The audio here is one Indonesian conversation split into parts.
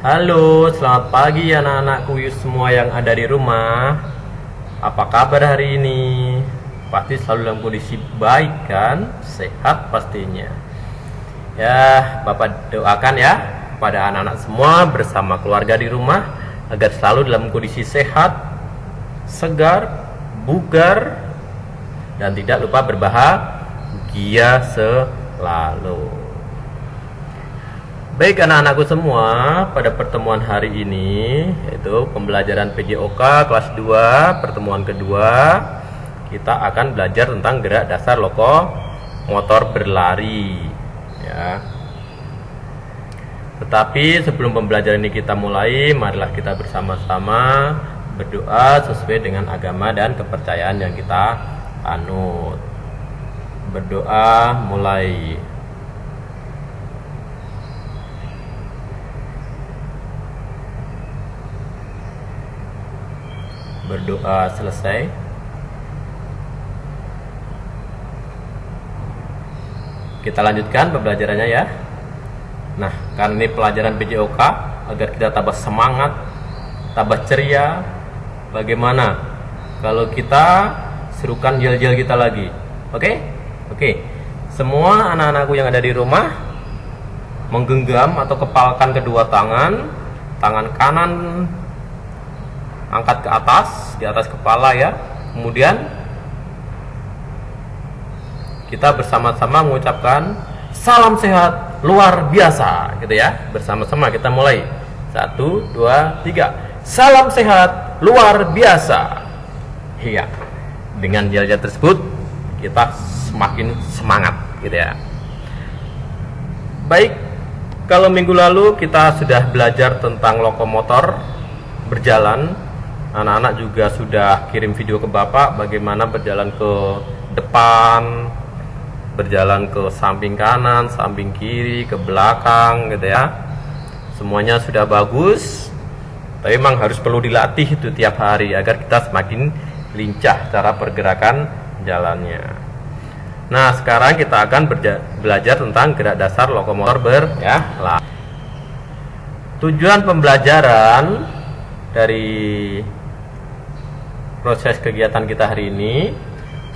Halo, selamat pagi anak-anak kuyus semua yang ada di rumah. Apa kabar hari ini? Pasti selalu dalam kondisi baik kan? Sehat pastinya. Ya, Bapak doakan ya pada anak-anak semua bersama keluarga di rumah agar selalu dalam kondisi sehat, segar, bugar, dan tidak lupa berbahagia selalu. Baik anak-anakku semua, pada pertemuan hari ini yaitu pembelajaran PJOK kelas 2 pertemuan kedua, kita akan belajar tentang gerak dasar lokomotor berlari ya. Tetapi sebelum pembelajaran ini kita mulai, marilah kita bersama-sama berdoa sesuai dengan agama dan kepercayaan yang kita anut. Berdoa mulai. Berdoa selesai. Kita lanjutkan pembelajarannya ya. Nah, karena ini pelajaran PJOK, agar kita tambah semangat, tambah ceria, bagaimana kalau kita serukan yel-yel kita lagi? Oke? Oke. Semua anak-anakku yang ada di rumah menggenggam atau kepalkan kedua tangan, tangan kanan angkat ke atas, di atas kepala ya. Kemudian kita bersama-sama mengucapkan salam sehat luar biasa gitu ya. Bersama-sama kita mulai. 1, 2, 3. Salam sehat luar biasa. Iya. Dengan yel-yel tersebut kita semakin semangat gitu ya. Baik, kalau minggu lalu kita sudah belajar tentang lokomotor berjalan. Anak-anak juga sudah kirim video ke Bapak bagaimana berjalan ke depan, berjalan ke samping kanan, samping kiri, ke belakang gitu ya. Semuanya sudah bagus. Tapi memang harus perlu dilatih itu tiap hari agar kita semakin lincah cara pergerakan jalannya. Nah, sekarang kita akan belajar tentang gerak dasar lokomotor berlari. Tujuan pembelajaran dari proses kegiatan kita hari ini,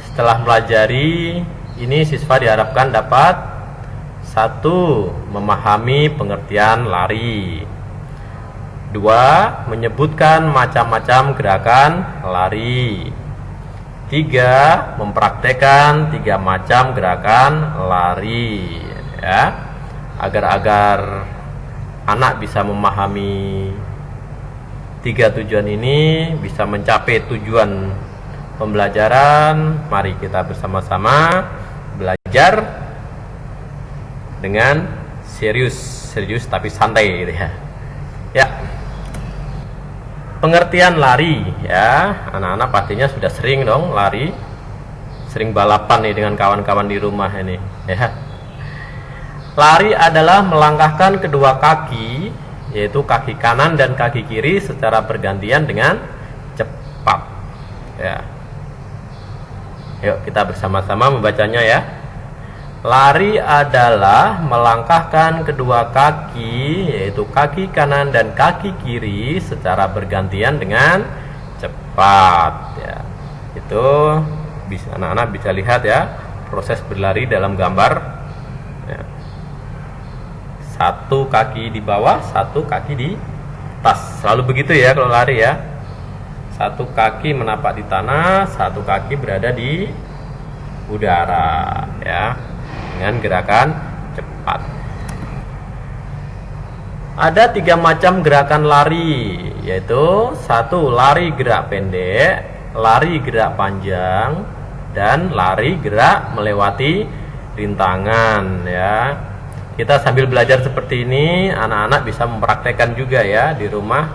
setelah pelajari ini, siswa diharapkan dapat 1. Memahami pengertian lari. 2. Menyebutkan macam-macam gerakan lari. 3. Mempraktekkan 3 macam gerakan lari ya, agar anak bisa memahami 3 tujuan ini, bisa mencapai tujuan pembelajaran. Mari kita bersama-sama belajar dengan serius tapi santai gitu ya. Ya. Pengertian lari ya. Anak-anak pastinya sudah sering dong lari. Sering balapan nih dengan kawan-kawan di rumah ini ya. Lari adalah melangkahkan kedua kaki, yaitu kaki kanan dan kaki kiri secara bergantian dengan cepat ya. Yuk kita bersama-sama membacanya ya. Lari adalah melangkahkan kedua kaki, yaitu kaki kanan dan kaki kiri secara bergantian dengan cepat ya. Itu bisa anak-anak bisa lihat ya proses berlari dalam gambar ya. 1 kaki di bawah, 1 kaki di atas. Selalu begitu ya kalau lari ya. 1 kaki menapak di tanah, 1 kaki berada di udara ya, dengan gerakan cepat. Ada 3 macam gerakan lari, yaitu 1 lari gerak pendek, lari gerak panjang, dan lari gerak melewati rintangan ya. Kita sambil belajar seperti ini, anak-anak bisa mempraktekkan juga ya di rumah,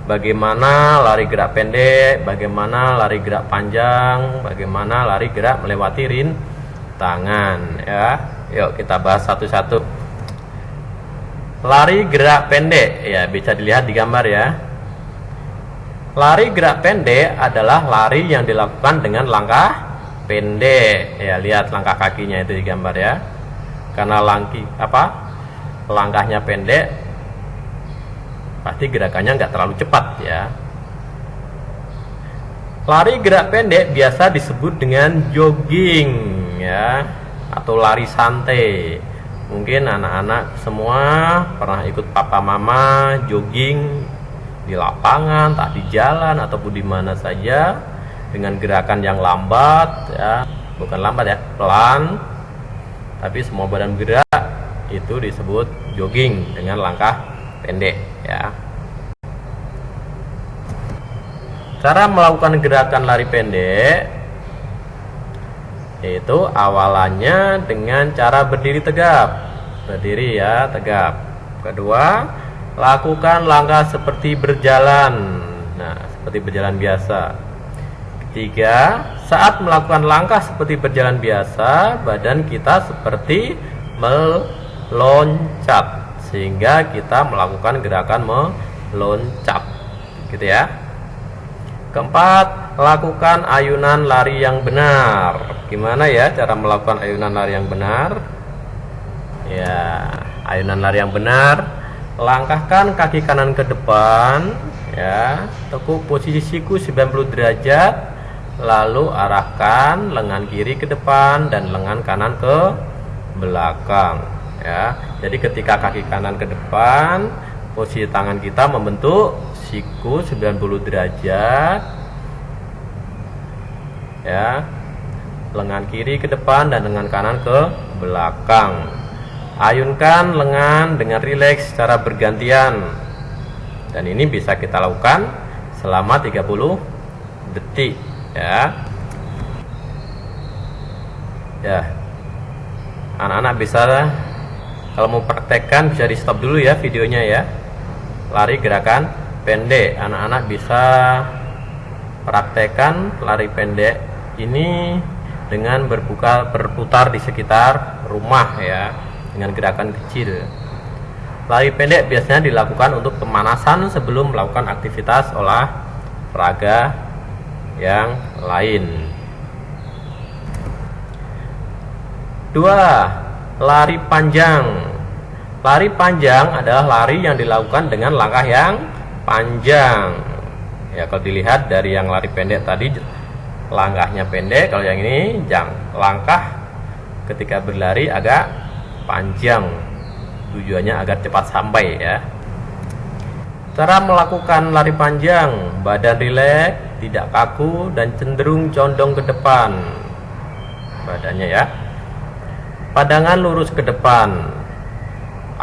bagaimana lari gerak pendek, bagaimana lari gerak panjang, bagaimana lari gerak melewati rintangan ya. Yuk kita bahas satu-satu. Lari gerak pendek ya, bisa dilihat di gambar ya. Lari gerak pendek adalah lari yang dilakukan dengan langkah pendek ya. Lihat langkah kakinya itu di gambar ya. Karena langkahnya pendek, pasti gerakannya nggak terlalu cepat ya. Lari gerak pendek biasa disebut dengan jogging ya, atau lari santai. Mungkin anak-anak semua pernah ikut papa mama jogging di lapangan, tak di jalan ataupun di mana saja dengan gerakan yang lambat ya, bukan lambat ya, pelan, tapi semua badan bergerak, itu disebut jogging dengan langkah pendek ya. Cara melakukan gerakan lari pendek yaitu awalannya dengan cara berdiri tegap. Berdiri ya, tegap. Kedua, lakukan langkah seperti berjalan. Nah, seperti berjalan biasa. Ketiga, saat melakukan langkah seperti berjalan biasa, badan kita seperti meloncat, sehingga kita melakukan gerakan meloncat. Gitu ya. Keempat, lakukan ayunan lari yang benar. Gimana ya cara melakukan ayunan lari yang benar? Ya, ayunan lari yang benar, langkahkan kaki kanan ke depan ya, tekuk posisi siku 90 derajat, lalu arahkan lengan kiri ke depan dan lengan kanan ke belakang ya. Jadi ketika kaki kanan ke depan, posisi tangan kita membentuk siku 90 derajat ya, lengan kiri ke depan dan lengan kanan ke belakang. Ayunkan lengan dengan rileks secara bergantian, dan ini bisa kita lakukan selama 30 detik ya. Ya, anak-anak bisa, kalau mau praktekkan bisa di stop dulu ya videonya ya. Lari gerakan pendek, anak-anak bisa praktekkan lari pendek ini dengan berputar di sekitar rumah ya, dengan gerakan kecil. Lari pendek biasanya dilakukan untuk pemanasan sebelum melakukan aktivitas olahraga yang lain. 2. Lari panjang. Lari panjang adalah lari yang dilakukan dengan langkah yang panjang ya. Kalau dilihat dari yang lari pendek tadi langkahnya pendek, kalau yang ini langkah ketika berlari agak panjang, tujuannya agar cepat sampai ya. Cara melakukan lari panjang, badan rileks, tidak kaku dan cenderung condong ke depan badannya ya. Pandangan lurus ke depan.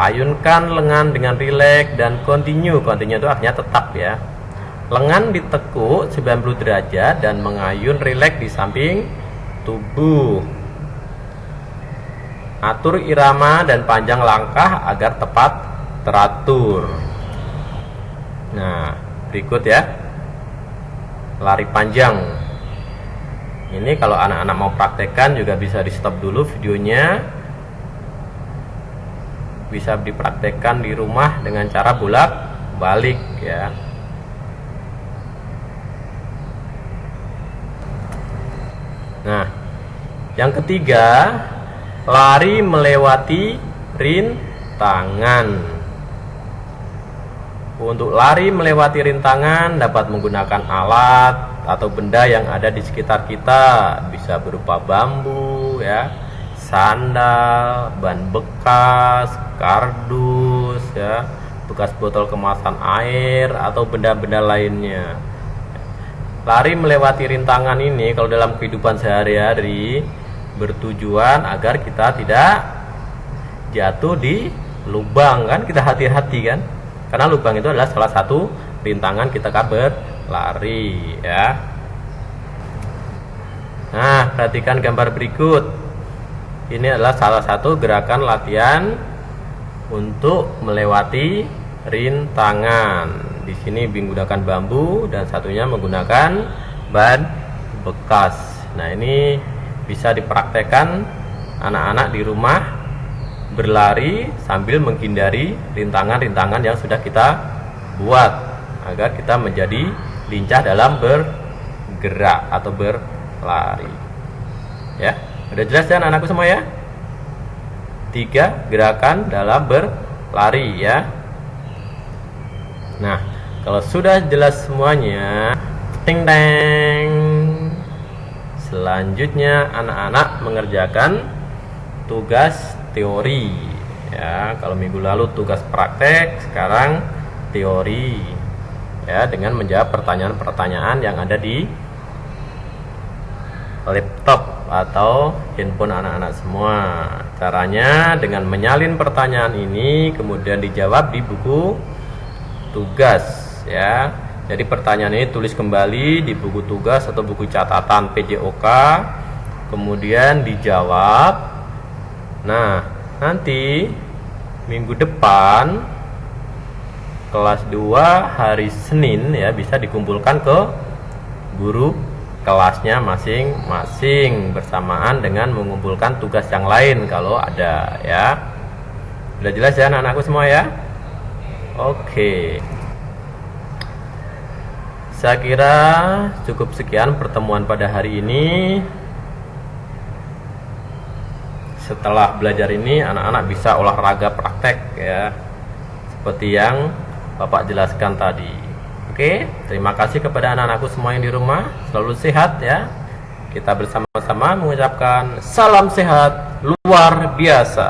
Ayunkan lengan dengan rileks dan continue itu artinya tetap ya. Lengan ditekuk 90 derajat dan mengayun rileks di samping tubuh. Atur irama dan panjang langkah agar tepat teratur. Nah, berikut ya, lari panjang. Ini kalau anak-anak mau praktekkan juga bisa di stop dulu videonya, bisa dipraktekkan di rumah dengan cara bolak-balik ya. Nah, yang ketiga, lari melewati rintangan. Untuk lari melewati rintangan dapat menggunakan alat atau benda yang ada di sekitar kita, bisa berupa bambu ya, sandal, ban bekas, kardus ya, bekas botol kemasan air atau benda-benda lainnya. Lari melewati rintangan ini kalau dalam kehidupan sehari-hari bertujuan agar kita tidak jatuh di lubang kan, kita hati-hati kan, karena lubang itu adalah salah satu rintangan kita berlari ya. Nah, perhatikan gambar berikut. Ini adalah salah satu gerakan latihan untuk melewati rintangan. Di sini menggunakan bambu dan satunya menggunakan ban bekas. Nah, ini bisa dipraktekkan anak-anak di rumah berlari sambil menghindari rintangan-rintangan yang sudah kita buat agar kita menjadi lincah dalam bergerak atau berlari. Ya, udah jelas ya anak-anakku semua ya? 3 gerakan dalam berlari ya. Nah, kalau sudah jelas semuanya, ting teng. Selanjutnya anak-anak mengerjakan tugas teori. Ya, kalau minggu lalu tugas praktek, sekarang teori. Ya, dengan menjawab pertanyaan-pertanyaan yang ada di laptop atau handphone anak-anak semua. Caranya dengan menyalin pertanyaan ini kemudian dijawab di buku tugas, ya. Jadi pertanyaan ini tulis kembali di buku tugas atau buku catatan PJOK, kemudian dijawab. Nah, nanti minggu depan kelas 2 hari Senin ya bisa dikumpulkan ke guru kelasnya masing-masing bersamaan dengan mengumpulkan tugas yang lain kalau ada, ya. Sudah jelas ya anak-anakku semua ya? Oke. Saya kira cukup sekian pertemuan pada hari ini. Setelah belajar ini anak-anak bisa olahraga praktek ya, seperti yang Bapak jelaskan tadi. Oke, terima kasih kepada anak-anakku semua yang di rumah. Selalu sehat ya. Kita bersama-sama mengucapkan salam sehat luar biasa.